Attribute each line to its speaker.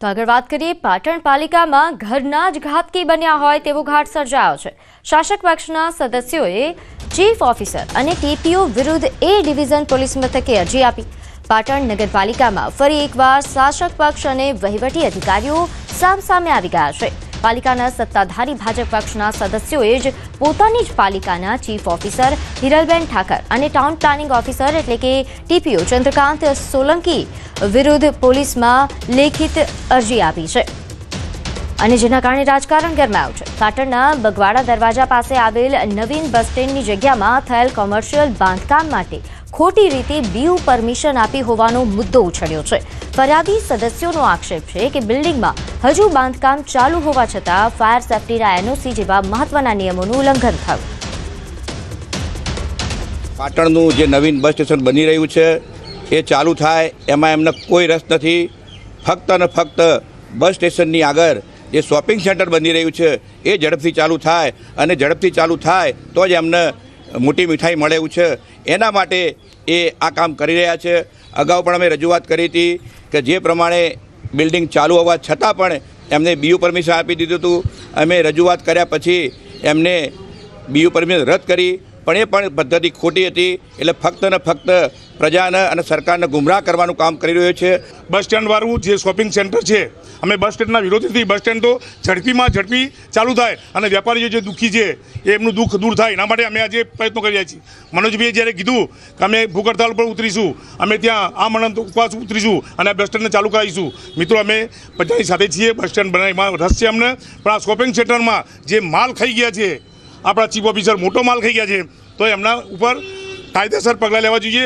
Speaker 1: તો આગળ વાત કરીએ પાટણ પાલિકામાં ઘરના જ ઘાતકી બન્યા હોય તેવો ઘાટ સર્જાયો છે। શાસક પક્ષના સદસ્યોએ ચીફ ઓફિસર અને ટીપીઓ વિરુદ્ધ એ ડિવિઝન પોલીસ મથકે અરજી આપી। પાટણ નગરપાલિકામાં ફરી એકવાર શાસક પક્ષ અને વહીવટી અધિકારીઓ સામસામે આવી ગયા છે। પાલિકાના સત્તાધારી ભાજપ પક્ષના સદસ્યોએ જ પોતાની જ પાલિકાના ચીફ ઓફિસર હિરલબેન ઠાકર અને ટાઉન પ્લાનિંગ ઓફિસર એટલે કે ટીપીઓ ચંદ્રકાંત સોલંકી વિરુદ્ધ પોલીસમાં લેખિત અરજી આપી છે અને જેના કારણે રાજકારણ ગરમાયું છે। પાટણના બગવાડા દરવાજા પાસે આવેલ નવીન બસ સ્ટેન્ડની જગ્યામાં થયેલ કોમર્શિયલ બાંધકામ માટે ખોટી રીતે બીયુ પરમિશન આપી હોવાનો મુદ્દો ઉછળ્યો છે। ફરિયાદી સદસ્યોનો આક્ષેપ છે કે બિલ્ડિંગમાં હજુ બાંધકામ ચાલુ હોવા છતાં ફાયર સેફટીના એનઓસી જેવા મહત્વના નિયમોનું ઉલ્લંઘન થયું।
Speaker 2: પાટણનું જે નવીન બસ સ્ટેશન બની રહ્યું છે એ ચાલુ થાય એમાં એમને કોઈ રસ નથી। ફક્ત ને ફક્ત બસ સ્ટેશનની આગળ જે શોપિંગ સેન્ટર બની રહ્યું છે એ ઝડપથી ચાલુ થાય અને ઝડપથી ચાલુ થાય તો જ એમને મોટી મીઠાઈ મળે એવું છે। એના માટે એ આ કામ કરી રહ્યા છે। અગાઉ પણ અમે રજૂઆત કરી હતી કે જે પ્રમાણે બિલ્ડિંગ ચાલુ હોવા છતાં પણ એમને બીયુ પરમિશન આપી દીધું હતું। અમે રજૂઆત કર્યા પછી એમને બીયુ પરમિશન રદ કરી, પણ એ પણ પદ્ધતિ ખોટી હતી। એટલે ફક્ત ને ફક્ત પ્રજાને અને સરકારને ગુમરાહ કરવાનું કામ કરી રહ્યો છે।
Speaker 3: બસ સ્ટેન્ડવાળું જે શોપિંગ સેન્ટર છે, અમે બસ સ્ટેન્ડના વિરોધીથી બસ સ્ટેન્ડ તો ઝડપી ચાલુ થાય અને વેપારીઓ જે દુઃખી છે એ એમનું દુઃખ દૂર થાય એના માટે અમે આજે પ્રયત્નો કરી રહ્યા છીએ। મનોજભાઈએ જ્યારે કીધું કે અમે ભૂખ હડતાળ પર ઉતરીશું, અમે ત્યાં આમરણ ઉપવાસ ઉતરીશું અને આ બસ સ્ટેન્ડને ચાલુ કરાવીશું। મિત્રો, અમે બધાની સાથે છીએ। બસ સ્ટેન્ડ બનાવવામાં રસ છે અમને, પણ આ શોપિંગ સેન્ટરમાં જે માલ ખાઈ ગયા છે, આપણા ચીફ ઓફિસર મોટો માલ ખાઈ ગયા છે, તો એમના ઉપર કાયદેસર પગલાં લેવા જોઈએ।